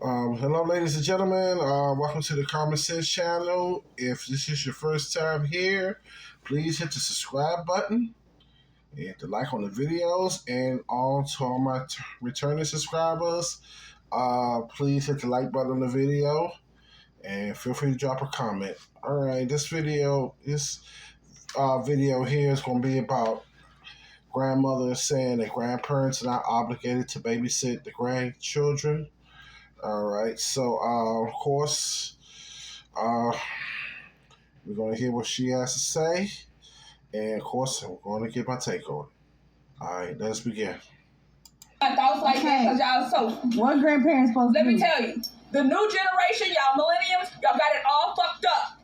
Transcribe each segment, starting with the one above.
Hello, ladies and gentlemen. Welcome to the Common Sense channel. If this is your first time here, please hit the subscribe button and hit the like on the videos. And all to all my returning subscribers, please hit the like button on the video and feel free to drop a comment. All right, this video here is going to be about grandmothers saying that grandparents are not obligated to babysit the grandchildren. All right, so of course, uh, we're going to hear what she has to say, and of course, I'm going to get my take on it. All right, let's begin. My thoughts like that because y'all so. What grandparents supposed to Let do? me tell you, the new generation, y'all millennials, y'all got it all fucked up.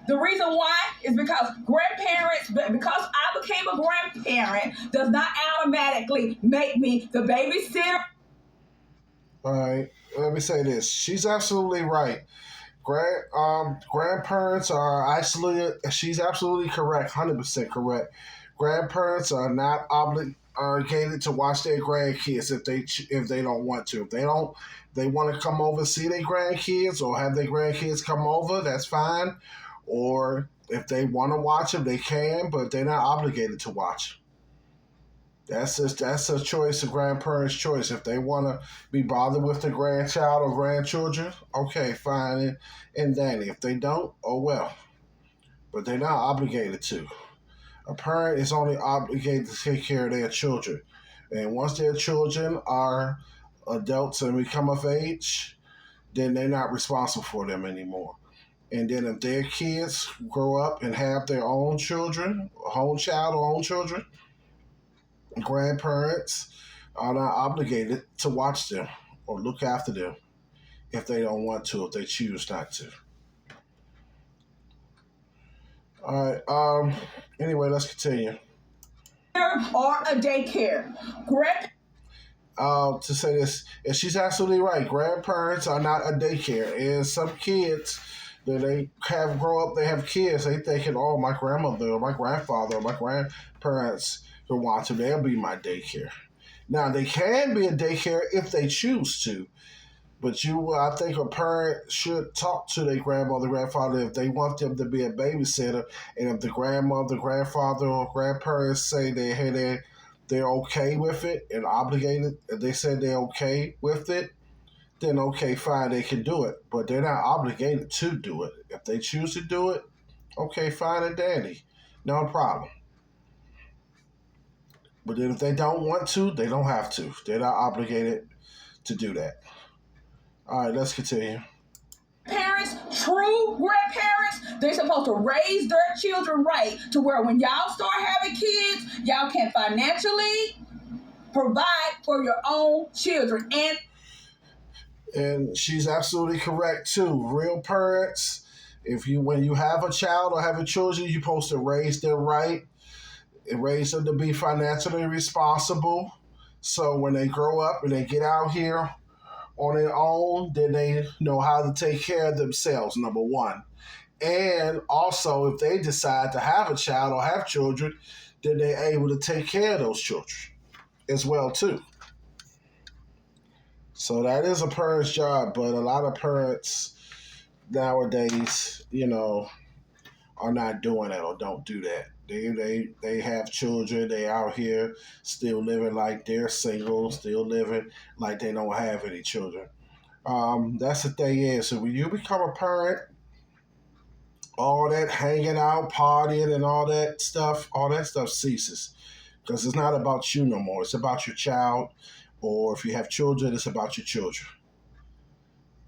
The reason why is because because I became a grandparent, does not automatically make me the babysitter. All right, let me say this. She's absolutely right. Grandparents are absolutely. She's absolutely correct. 100% correct. Grandparents are not obligated to watch their grandkids if they don't want to. If they want to come over see their grandkids or have their grandkids come over. That's fine. Or if they want to watch them, they can, but they're not obligated to watch. That's a choice, a grandparent's choice. If they want to be bothered with the grandchild or grandchildren, okay, fine and dandy. If they don't, oh well. But they're not obligated to. A parent is only obligated to take care of their children. And once their children are adults and become of age, then they're not responsible for them anymore. And then if their kids grow up and have their own children, own child or own children, grandparents are not obligated to watch them or look after them if they don't want to, if they choose not to. All right. Anyway, let's continue. Or a daycare. To say this, and she's absolutely right. Grandparents are not a daycare, and some kids that they have grow up, they have kids. They thinking, "Oh, my grandmother or my grandfather or my grandparents can watch them. They'll be my daycare." Now they can be a daycare if they choose to, but I think a parent should talk to their grandmother, grandfather if they want them to be a babysitter, and if the grandmother, grandfather, or grandparents say they're okay with it and obligated, if they said they're okay with it, then okay, fine, they can do it. But they're not obligated to do it. If they choose to do it, okay, fine and dandy. No problem. But if they don't want to, they don't have to. They're not obligated to do that. All right, let's continue. Parents, true grandparents, they're supposed to raise their children right to where when y'all start having kids, y'all can financially provide for your own children. And she's absolutely correct too. Real parents, when you have a child or have a children, you're supposed to raise them right and raise them to be financially responsible. So when they grow up and they get out here on their own, then they know how to take care of themselves, number one. And also, if they decide to have a child or have children, then they're able to take care of those children as well, too. So that is a parent's job, but a lot of parents nowadays, are not doing that or don't do that. They have children. They out here still living like they're single, still living like they don't have any children. That's the thing is, so when you become a parent, all that hanging out, partying, and all that stuff ceases because it's not about you no more. It's about your child, or if you have children, it's about your children.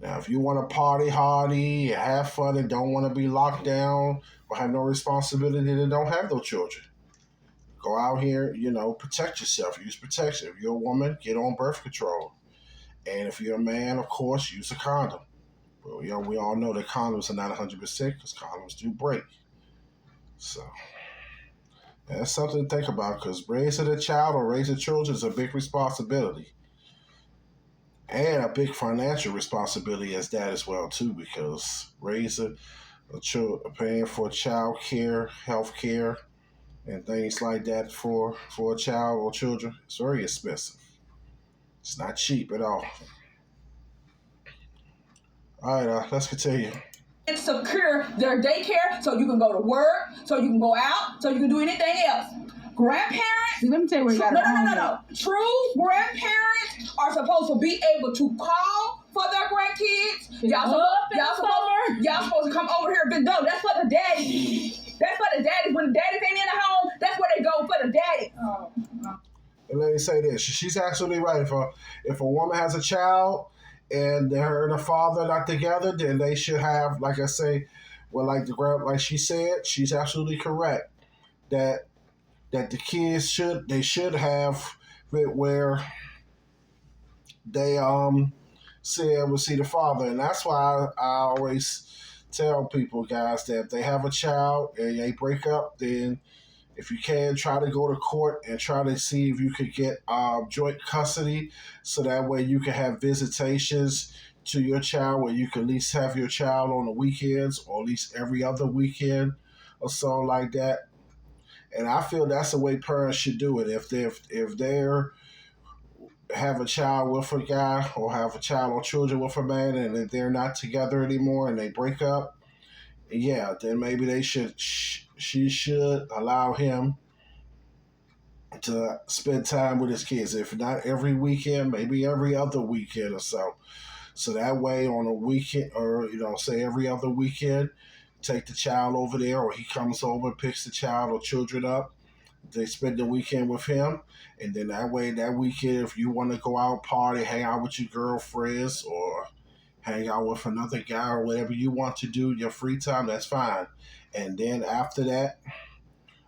Now, if you want to party hardy, have fun, and don't want to be locked down or have no responsibility, then don't have no children. Go out here, protect yourself. Use protection. If you're a woman, get on birth control. And if you're a man, of course, use a condom. But we all know that condoms are not 100% because condoms do break. So that's something to think about because raising a child or raising children is a big responsibility. And a big financial responsibility as that as well too, because raising paying for child care, health care, and things like that for a child or children, it's very expensive. It's not cheap at all. All right, let's continue. And secure their daycare so you can go to work, so you can go out, so you can do anything else. Grandparents. Let me tell you where you got No. True grandparents are supposed to be able to call for their grandkids. Y'all supposed to come over here and no, that's for the daddy. That's for the daddy. When the daddies ain't in the home, that's where they go for the daddy. And let me say this: she's absolutely right. If a woman has a child and her and the father are not together, then they should have, like I say, well, like she said, she's absolutely correct that the kids should have it where they see able to see the father, and that's why I always tell people, guys, that if they have a child and they break up, then if you can, try to go to court and try to see if you could get joint custody, so that way you can have visitations to your child, where you can at least have your child on the weekends, or at least every other weekend or so like that. And I feel that's the way parents should do it. If they're have a child with a guy, or have a child or children with a man, and if they're not together anymore and they break up, yeah, then maybe she should allow him to spend time with his kids. If not every weekend, maybe every other weekend or so. So that way, on a weekend, or say every other weekend, take the child over there, or he comes over and picks the child or children up. They spend the weekend with him, and then that way, that weekend, if you want to go out, party, hang out with your girlfriends, or hang out with another guy, or whatever you want to do, your free time, that's fine. And then after that,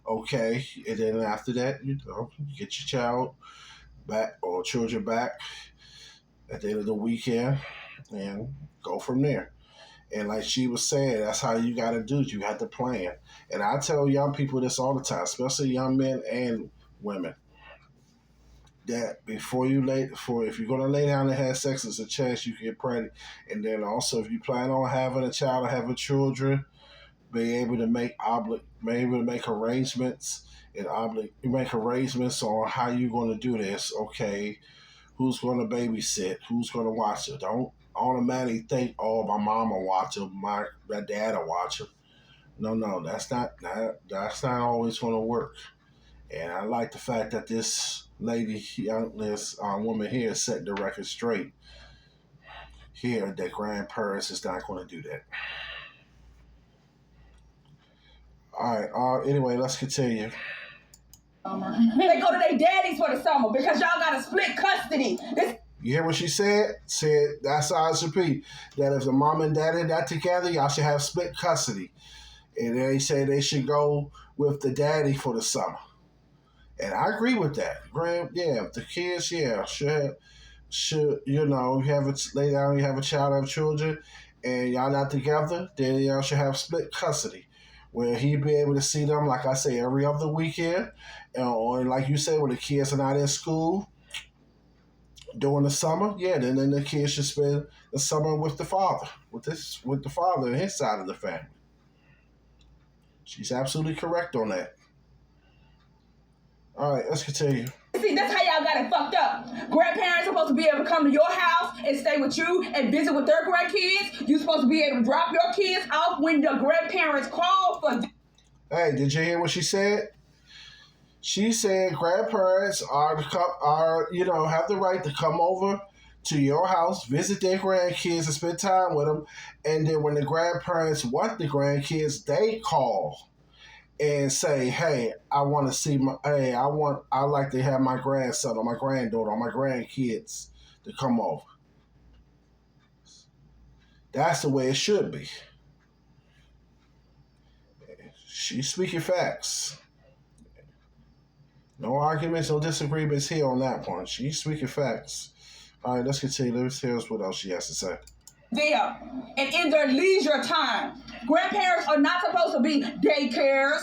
okay, and then after that, you get your child back or children back at the end of the weekend, and go from there. And like she was saying, that's how you got to do it. You have to plan. And I tell young people this all the time, especially young men and women, that before if you're gonna lay down and have sex, there's a chance you can get pregnant. And then also, if you plan on having a child or having children, be able to make arrangements and make arrangements on how you're going to do this. Okay, who's going to babysit? Who's going to watch it? Don't automatically think, oh, my mom will watch it, my dad will watch it. No, that's not always going to work. And I like the fact that this woman here set the record straight here, that grandparents is not going to do that. All right. Anyway, let's continue. They go to their daddies for the summer because y'all got to split custody. You hear what she said? Said that's how it should be. That if the mom and dad are not together, y'all should have split custody. And they say they should go with the daddy for the summer. And I agree with that. The kids, should you have lay down, you have a child, have children, and y'all not together, then y'all should have split custody, where he'd be able to see them, like I say, every other weekend, or like you say, when the kids are not in school during the summer, then the kids should spend the summer with the father, with the father and his side of the family. She's absolutely correct on that. All right, let's continue. See, that's how y'all got it fucked up. Grandparents are supposed to be able to come to your house and stay with you and visit with their grandkids. You're supposed to be able to drop your kids off when the grandparents call for them. Hey, did you hear what she said? She said grandparents have the right to come over to your house, visit their grandkids and spend time with them. And then when the grandparents want the grandkids, they call and say, hey, I want to see I like to have my grandson or my granddaughter or my grandkids to come over. That's the way it should be. She's speaking facts. No arguments, no disagreements here on that one. She's speaking facts. All right, let's continue. Let's hear what else she has to say. There and in their leisure time. Grandparents are not supposed to be daycares.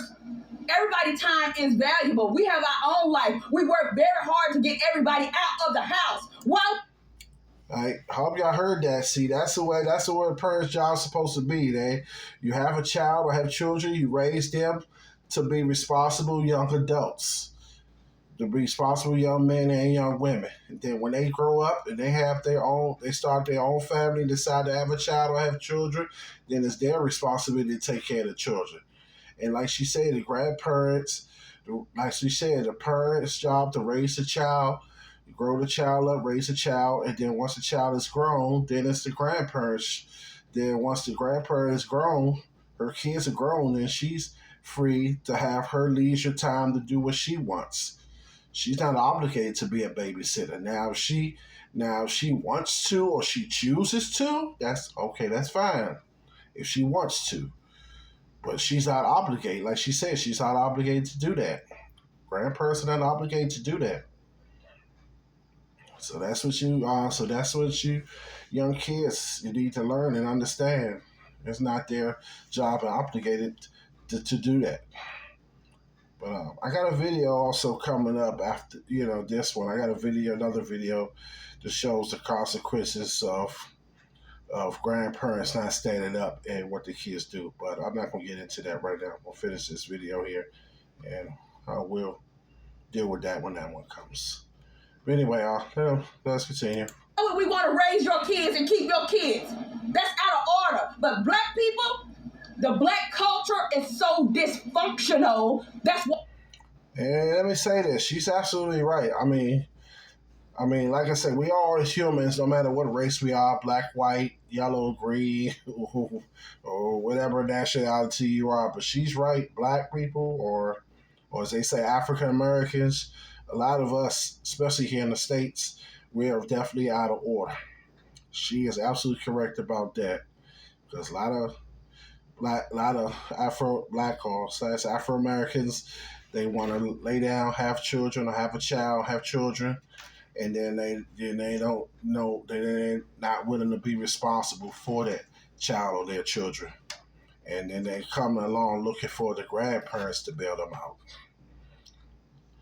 Everybody's time is valuable. We have our own life. We work very hard to get everybody out of the house. Well, all right, hope y'all heard that. See, that's the way a parent's job's supposed to be. You have a child or have children, you raise them to be responsible young adults. the responsible young men and young women. And then when they grow up and they have their own, they start their own family, decide to have a child or have children, then it's their responsibility to take care of the children. And like she said, the grandparents, like she said, the parents' job to raise the child, grow the child up, raise the child, and then once the child is grown, then it's the grandparents. Then once the grandparent is grown, her kids are grown, then she's free to have her leisure time to do what she wants. She's not obligated to be a babysitter. Now if she wants to or she chooses to, that's okay, that's fine. If she wants to. But she's not obligated. Like she said, she's not obligated to do that. Grandparents are not obligated to do that. So that's what you young kids you need to learn and understand. It's not their job and obligated to do that. But I got a video also coming up after this one. I got another video that shows the consequences of grandparents not standing up and what the kids do. But I'm not gonna get into that right now. We'll finish this video here, and I will deal with that when that one comes. But anyway, let's continue. We want to raise your kids and keep your kids. That's out of order. But black people, the black culture is so dysfunctional. That's what. And let me say this: she's absolutely right. I mean, like I said, we are as humans, no matter what race we are, black, white, yellow, green, or whatever nationality you are. But she's right. Black people, or as they say, African Americans, a lot of us, especially here in the States, we are definitely out of order. She is absolutely correct about that. Because a lot of Afro Americans, they want to lay down, have children, or have a child, have children, and then they don't know, they're not willing to be responsible for that child or their children, and then they come along looking for the grandparents to bail them out.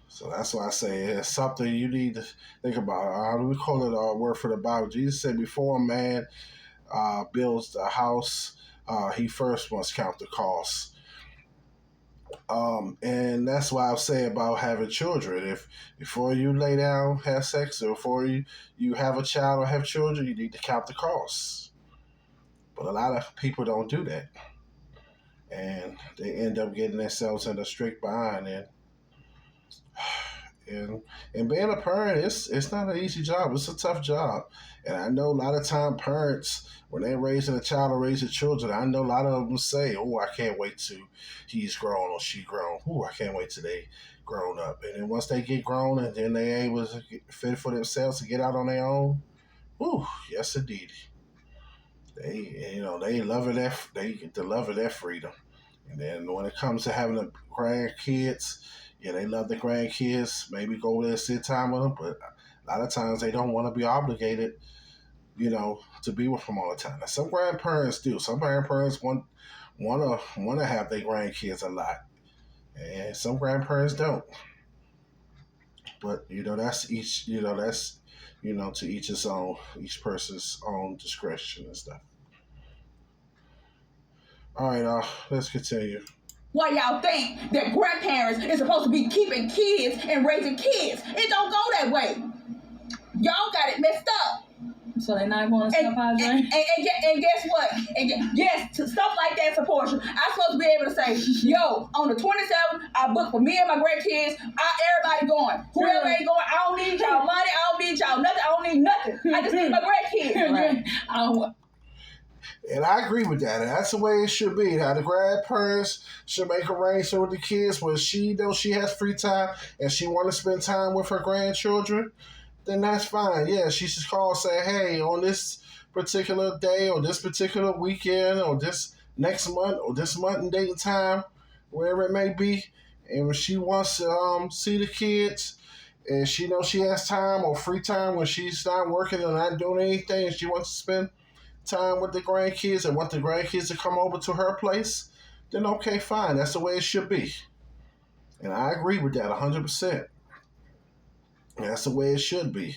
So that's why I say it's something you need to think about. How do we call it? Word for the Bible. Jesus said, before a man builds a house, he first must count the costs. And that's why I say about having children. If before you lay down, have sex, or before you have a child or have children, you need to count the costs. But a lot of people don't do that, and they end up getting themselves in a strict bind. And being a parent, it's not an easy job. It's a tough job. And I know a lot of time parents, when they're raising a child or raising children, I know a lot of them say, "Oh, I can't wait till he's grown or she grown. Oh, I can't wait till they grown up." And then once they get grown and then they able to fend for themselves to get out on their own, yes indeed. They love it. They get the love of their freedom. And then when it comes to having the grandkids, yeah, they love the grandkids. Maybe go there, sit time with them, but a lot of times they don't want to be obligated, to be with them all the time. Now, some grandparents do. Some grandparents want to have their grandkids a lot, and some grandparents don't. But that's each. That's to each his own. Each person's own discretion and stuff. All right, let's continue. Why y'all think that grandparents is supposed to be keeping kids and raising kids? It don't go that way. Y'all got it messed up. So they're not going to stop our dream? And guess what? Yes, stuff like that's a portion. I'm supposed to be able to say, yo, on the 27th, I booked for me and my grandkids. Everybody going. Whoever ain't going, I don't need y'all money. I don't need y'all nothing. I don't need nothing. I just need my grandkids. Right. And I agree with that. And that's the way it should be. Now, the grandparents should make arrangements with the kids when she knows she has free time and she want to spend time with her grandchildren. Then that's fine. Yeah, she should call and say, hey, on this particular day or this particular weekend or this next month or this month and date and time, wherever it may be. And when she wants to see the kids and she knows she has time or free time when she's not working and not doing anything and she wants to spend time with the grandkids and want the grandkids to come over to her place, then okay, fine. That's the way it should be. And I agree with that 100%. That's the way it should be.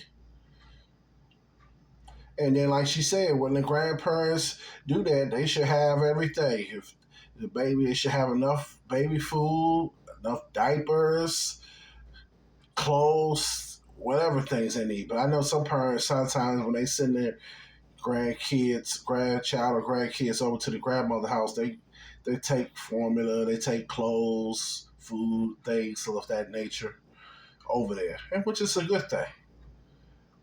And then, like she said, when the grandparents do that, they should have everything. If the baby, they should have enough baby food, enough diapers, clothes, whatever things they need. But I know some parents sometimes when they send their grandchild or grandkids over to the grandmother house, they take formula, they take clothes, food, things of that nature over there, and which is a good thing.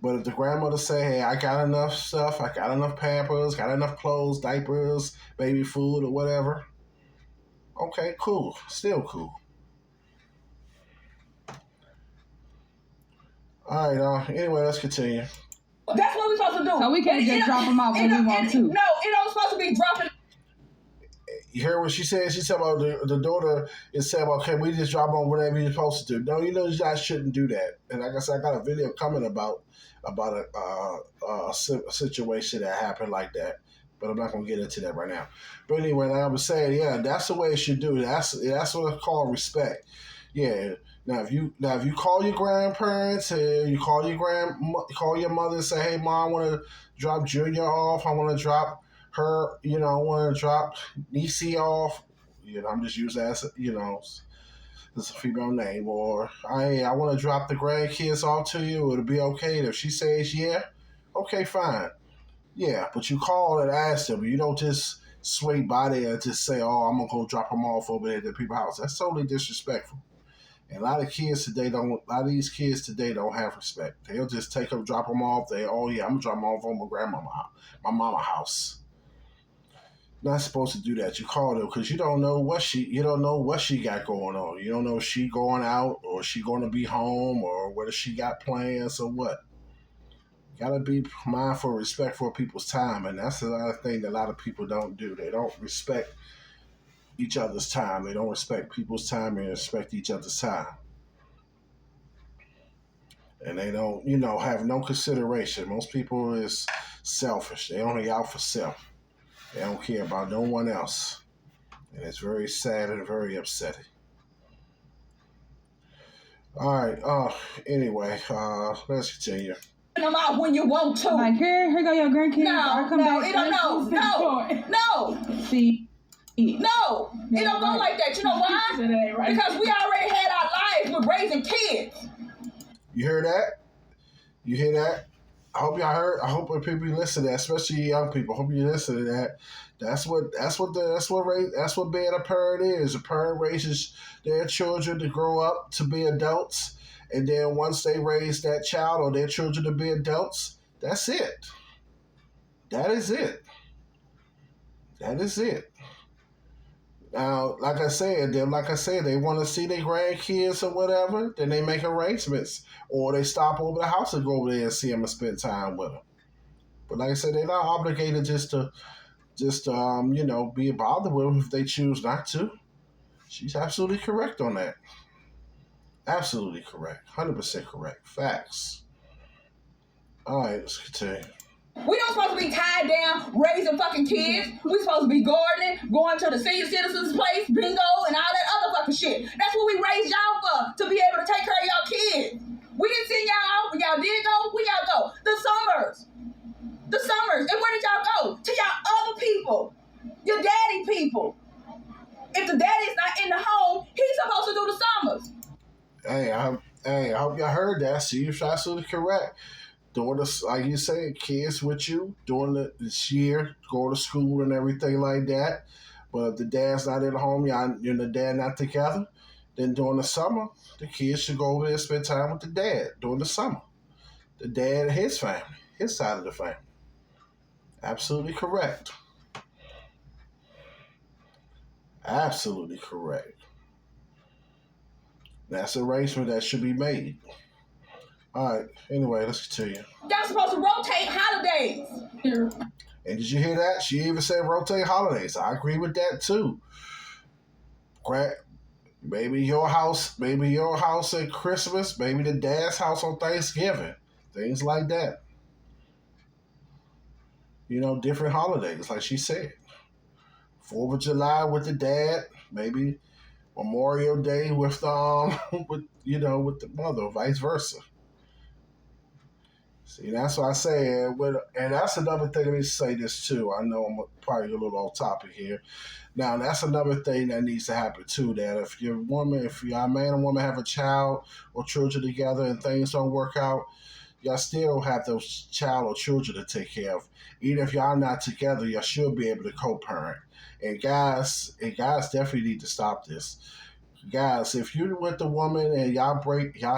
But if the grandmother say, "Hey, I got enough stuff, I got enough Pampers, got enough clothes, diapers, baby food, or whatever," okay, cool, still cool. All right. Anyway, let's continue. That's what we're supposed to do. So we can't just drop them off when we want to. No, it don't supposed to be dropping. You heard what she said? She said about the daughter is saying, okay, we just drop on whatever you're supposed to do. No, you know, you guys shouldn't do that. And like I said, I got a video coming about a situation that happened like that. But I'm not going to get into that right now. But anyway, like I was saying, yeah, that's the way it should do. That's what it's called respect. Yeah. Now, if you call your grandparents, you call your mother and say, "Hey, mom, I want to drop Junior off. I want to drop her. I want to drop Niecy off. I'm just using that as it's a female name. Or I want to drop the grandkids off to you. Would it be okay?" If she says yeah, okay, fine. Yeah, but you call and ask them. You don't just sway by there and just say, "Oh, I'm gonna go drop them off over there at the people's house." That's totally disrespectful. And a lot of these kids today don't have respect. They'll just take them, drop them off. I'm gonna drop them off on my mama house. Not supposed to do that. You call them because you don't know what she got going on. You don't know if she going out or she going to be home or whether she got plans or what. Gotta be mindful, respect for people's time, and that's another thing that a lot of people don't do. They don't respect each other's time. They don't respect people's time and respect each other's time. And they don't, have no consideration. Most people is selfish. They only out for self. They don't care about no one else. And it's very sad and very upsetting. All right. Anyway, let's continue. Them out when you want to. Like, here go your grandkids. No. See. No, it don't go like that. You know why? Right. Because we already had our lives with raising kids. You hear that? You hear that? I hope y'all heard. I hope when people listen to that, especially young people, I hope you listen to that. That's what being a parent is. A parent raises their children to grow up to be adults, and then once they raise that child or their children to be adults, that's it. That is it. That is it. Now, like I said, they want to see their grandkids or whatever, then they make arrangements. Or they stop over the house and go over there and see them and spend time with them. But like I said, they're not obligated just to be bothered with them if they choose not to. She's absolutely correct on that. Absolutely correct. 100% correct. Facts. All right, let's continue. We don't supposed to be tied down raising fucking kids. We supposed to be gardening, going to the senior citizens place, bingo, and all that other fucking shit. That's what we raised y'all for, to be able to take care of y'all kids. We didn't send y'all out, but y'all did go. Where y'all go? The summers. And where did y'all go? To y'all other people. Your daddy people. If the daddy's not in the home, he's supposed to do the summers. Hey, I hope y'all heard that. See, you're absolutely correct. Doing this, like you say, kids with you during this year, go to school and everything like that. But if the dad's not at home, y'all and the dad not together, then during the summer, the kids should go over there and spend time with the dad during the summer. The dad and his family, his side of the family. Absolutely correct. Absolutely correct. That's an arrangement that should be made. All right. Anyway, let's continue. Y'all supposed to rotate holidays. And did you hear that? She even said rotate holidays. I agree with that too. Maybe your house at Christmas. Maybe the dad's house on Thanksgiving. Things like that. Different holidays, like she said. 4th of July with the dad. Maybe Memorial Day with with the mother, vice versa. See, that's what I say, and that's another thing. Let me say this too. I know I'm probably a little off topic here. Now, that's another thing that needs to happen too. That if your man and woman have a child or children together, and things don't work out, y'all still have those child or children to take care of. Even if y'all not together, y'all should be able to co-parent. And guys definitely need to stop this. Guys, if you're with the woman and y'all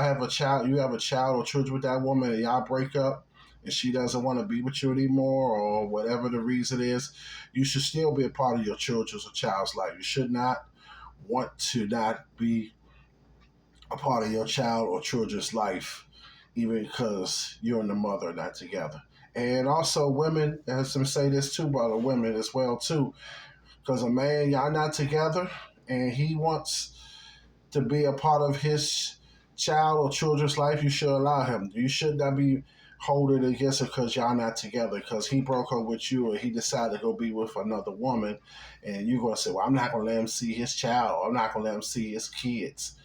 have a child, you have a child or children with that woman, and y'all break up, and she doesn't want to be with you anymore, or whatever the reason is, you should still be a part of your children's or child's life. You should not want to not be a part of your child or children's life, even because you and the mother are not together. And also, women, as some say this too, about the women as well too, because a man, y'all not together, and he wants to be a part of his child or children's life, you should allow him. You should not be holding it against him because y'all not together, because he broke up with you or he decided to go be with another woman, and you're going to say, well, I'm not going to let him see his child. I'm not going to let him see his kids.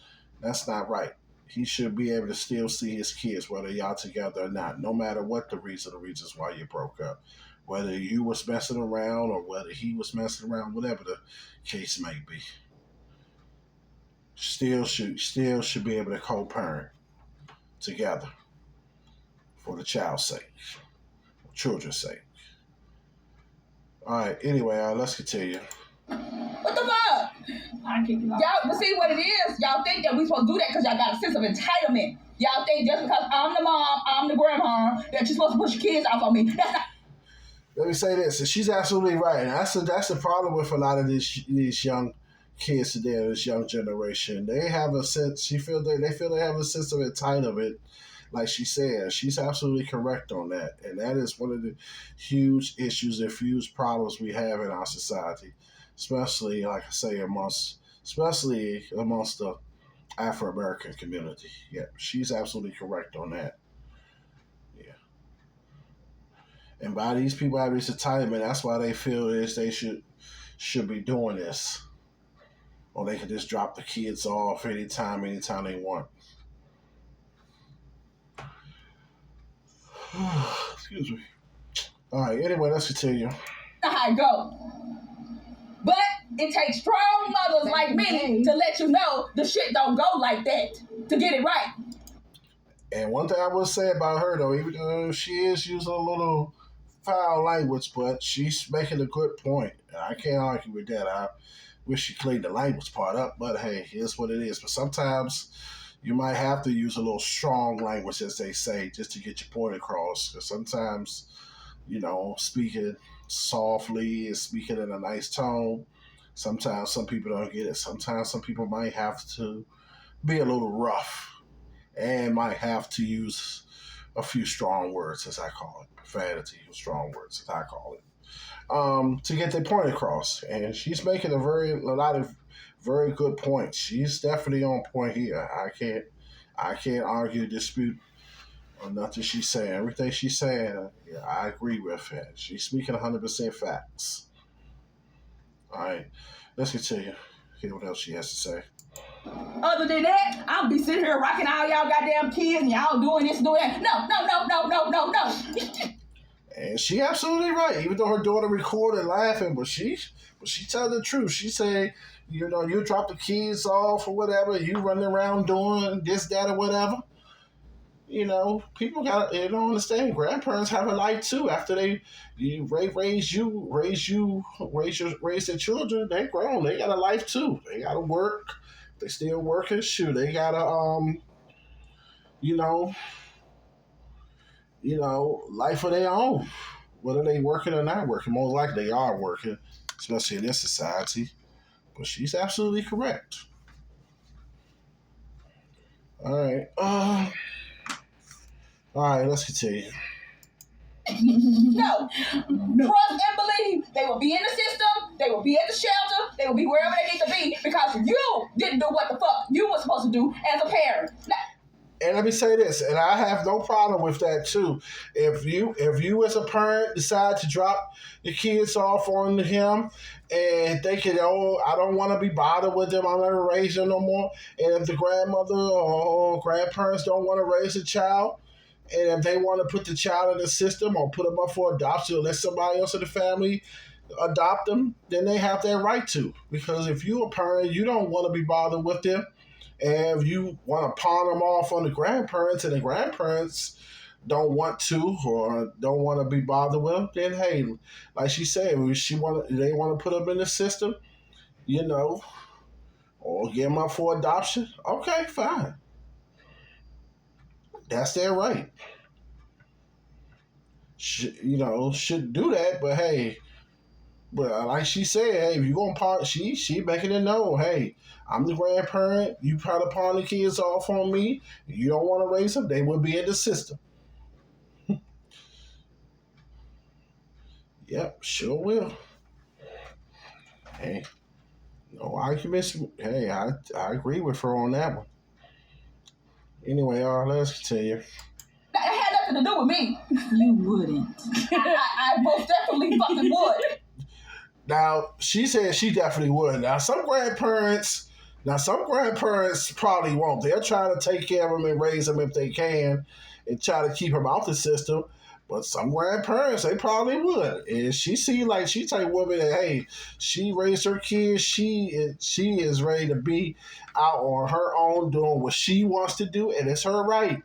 That's not right. He should be able to still see his kids, whether y'all together or not, no matter what the reasons why you broke up. Whether you was messing around or whether he was messing around, whatever the case may be. Still should be able to co-parent together for the child's sake, children's sake. All right. Anyway, let's continue. What the fuck? Y'all, but see what it is? Y'all think that we supposed to do that because y'all got a sense of entitlement. Y'all think just because I'm the mom, I'm the grandma, that you're supposed to push your kids off on me. That's not. Let me say this, and she's absolutely right. And that's the problem with a lot of these young kids today, this young generation. They have a sense. They feel they have a sense of entitlement. Like she said, she's absolutely correct on that, and that is one of the huge issues and huge problems we have in our society, especially, like I say, especially amongst the Afro American community. Yeah, she's absolutely correct on that. Yeah, and by these people having this entitlement, that's why they feel is they should be doing this, or they can just drop the kids off anytime they want. Excuse me. All right. Anyway, let's continue. How it go. But it takes strong mothers like me to let you know the shit don't go like that to get it right. And one thing I will say about her, though, even though she is using a little foul language, but she's making a good point. And I can't argue with that. I wish she cleaned the language part up, but hey, here's what it is. But sometimes you might have to use a little strong language, as they say, just to get your point across. Because sometimes, speaking softly and speaking in a nice tone, sometimes some people don't get it. Sometimes some people might have to be a little rough and might have to use a few strong words, as I call it. Profanity, strong words, as I call it, to get their point across. And she's making a lot of very good points. She's definitely on point here. I can't argue, dispute or nothing she's saying. Everything she's saying, yeah, I agree with it. She's speaking 100% facts. All right, let's continue. Hear what else she has to say. Other than that, I'll be sitting here rocking all y'all goddamn kids and y'all doing this, doing that. No. And she absolutely right. Even though her daughter recorded laughing, but she telling the truth. She said, you drop the kids off or whatever, you running around doing this, that, or whatever. People they don't understand. Grandparents have a life too. After they raise their children, they grown. They got a life too. They gotta work. They still working. Shoot, they gotta life of their own. Whether they working or not working, most likely they are working, especially in this society. But she's absolutely correct. All right. All right, let's continue. No. Trust and believe. They will be in the system. They will be at the shelter. They will be wherever they need to be because you didn't do what the fuck you were supposed to do as a parent. Now, and let me say this, and I have no problem with that too. If you as a parent decide to drop the kids off on him, and they can, I don't want to be bothered with them, I'm not gonna raise them no more. And if the grandmother or grandparents don't want to raise a child, And if they want to put the child in the system or put them up for adoption or let somebody else in the family adopt them, then they have that right to. Because if you're a parent, you don't want to be bothered with them. And if you want to pawn them off on the grandparents and the grandparents don't want to or don't want to be bothered with them, then hey, like she said, if they want to put them in the system, you know, or get them up for adoption, okay, fine. That's their right. Should do that, but hey, but like she said, hey, if you gonna part, she making it known, hey, I'm the grandparent. You try to pawn the kids off on me. You don't want to raise them. They will be in the system. Yep, sure will. Hey, no arguments. Hey, I agree with her on that one. Anyway, let's continue. That had nothing to do with me. You wouldn't. I most definitely fucking would. Now, she said she definitely would. Now, some grandparents probably won't. They'll try to take care of them and raise them if they can and try to keep them out the system. But some grandparents, they probably would. And she seemed like she type woman that, hey, she raised her kids. She is ready to be out on her own doing what she wants to do, and it's her right.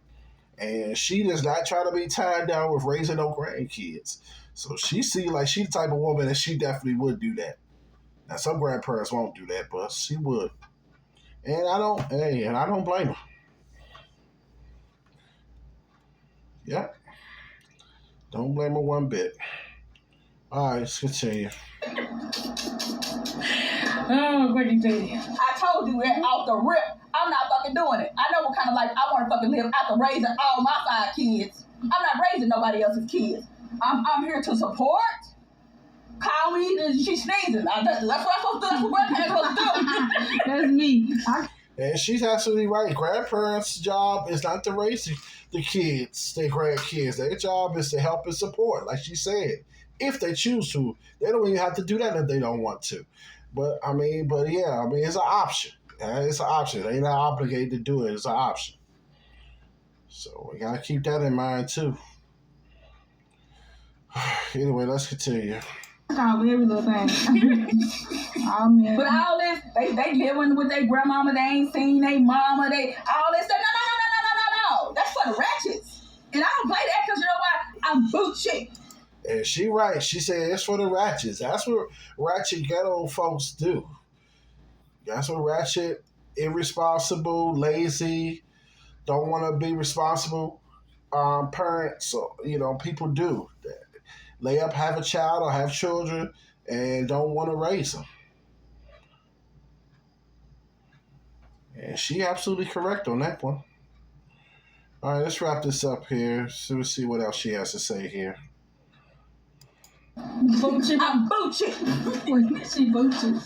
And she does not try to be tied down with raising no grandkids. So she seemed like she the type of woman that she definitely would do that. Now some grandparents won't do that, but she would. And I don't blame her. Yep. Don't blame her one bit. All right, let's continue. Oh, what do you do? I told you it off the rip. I'm not fucking doing it. I know what kind of life I want to fucking live after raising all my 5 kids. I'm not raising nobody else's kids. I'm here to support. Call me and she sneezing. That's what I'm supposed to do. That's what grandparents supposed to do. That's me. And she's absolutely right. Grandparents' job is not to raise the kids, their grandkids. Their job is to help and support, like she said. If they choose to. They don't even have to do that if they don't want to. But it's an option. It's an option. They're not obligated to do it. It's an option. So we gotta keep that in mind too. Anyway, let's continue. Call every little thing. Oh man. But all this, they living with their grandmama. They ain't seen their mama. They all this stuff. No. That's for the ratchets. And I don't play that because you know what? I'm bougie. And she right. She said it's for the ratchets. That's what ratchet ghetto folks do. That's what ratchet, irresponsible, lazy, don't want to be responsible parents. People do. Lay up, have a child or have children, and don't want to raise them. And she absolutely correct on that one. All right, let's wrap this up here. So we'll see what else she has to say here. Boochie. I'm bougie. She boochie.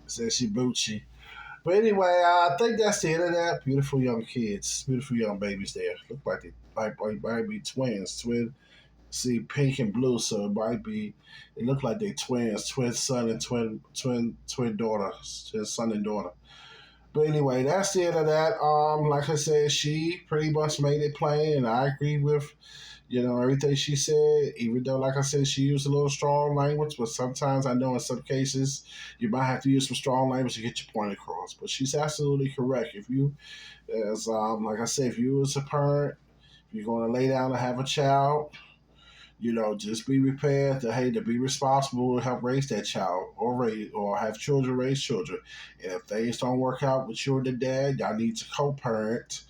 Says she boochie. But anyway, I think that's the end of that. Beautiful young kids, beautiful young babies there. Look like they might be twins. See, pink and blue, so it look like they twins, twin son and twin daughter, twin son and daughter. But anyway, that's the end of that. Like I said, she pretty much made it plain, and I agree with, everything she said. Even though, like I said, she used a little strong language, but sometimes I know in some cases you might have to use some strong language to get your point across. But she's absolutely correct. If you, like I said, if you as a parent, if you're going to lay down and have a child, just be prepared to be responsible to help raise that child or have children raise children. And if things don't work out with you and the dad, y'all need to co-parent,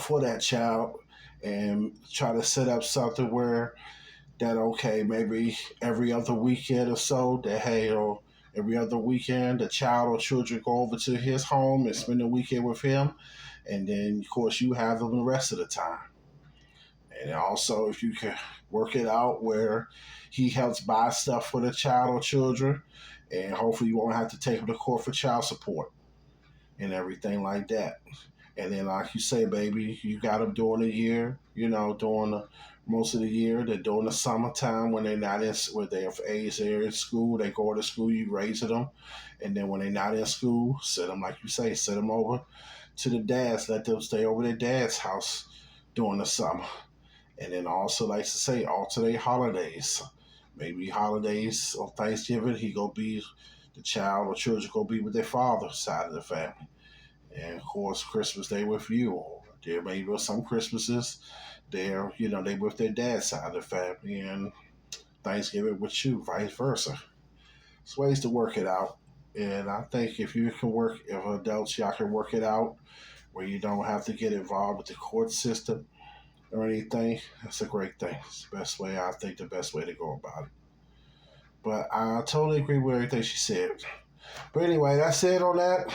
for that child and try to set up something where that, okay, maybe every other weekend or so or every other weekend, the child or children go over to his home and spend the weekend with him. And then, of course, you have them the rest of the time. And also, if you can work it out where he helps buy stuff for the child or children, and hopefully you won't have to take them to court for child support and everything like that. And then, like you say, baby, you got them during the year, during the most of the year. They're during the summertime when they're not in, when they're of age, they're in school. They go to school, you raise them, and then when they're not in school, send them like you say, send them over to the dads. Let them stay over their dad's house during the summer. And then also likes to say alternate holidays. Maybe holidays on Thanksgiving, he go be the child or children go be with their father's side of the family. And of course, Christmas they with you. Or there may be some Christmases they're they with their dad's side of the family, and Thanksgiving with you, vice versa. There's ways to work it out, and I think if you can work, if adults y'all can work it out where you don't have to get involved with the court system or anything, that's a great thing. It's the best way, I think, the best way to go about it. But I totally agree with everything she said. But anyway, that's it on that.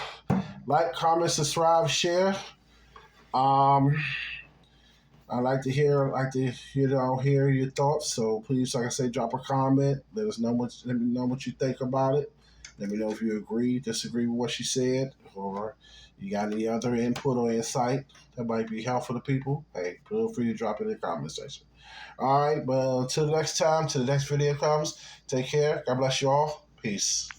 Like, comment, subscribe, share. Um, I like to hear your thoughts. So please, like I say, drop a comment. Let me know what you think about it. Let me know if you agree, disagree with what she said, or you got any other input or insight that might be helpful to people. Hey, feel free to drop it in the comment section. All right, but until next time, till the next video comes, take care. God bless you all. Peace.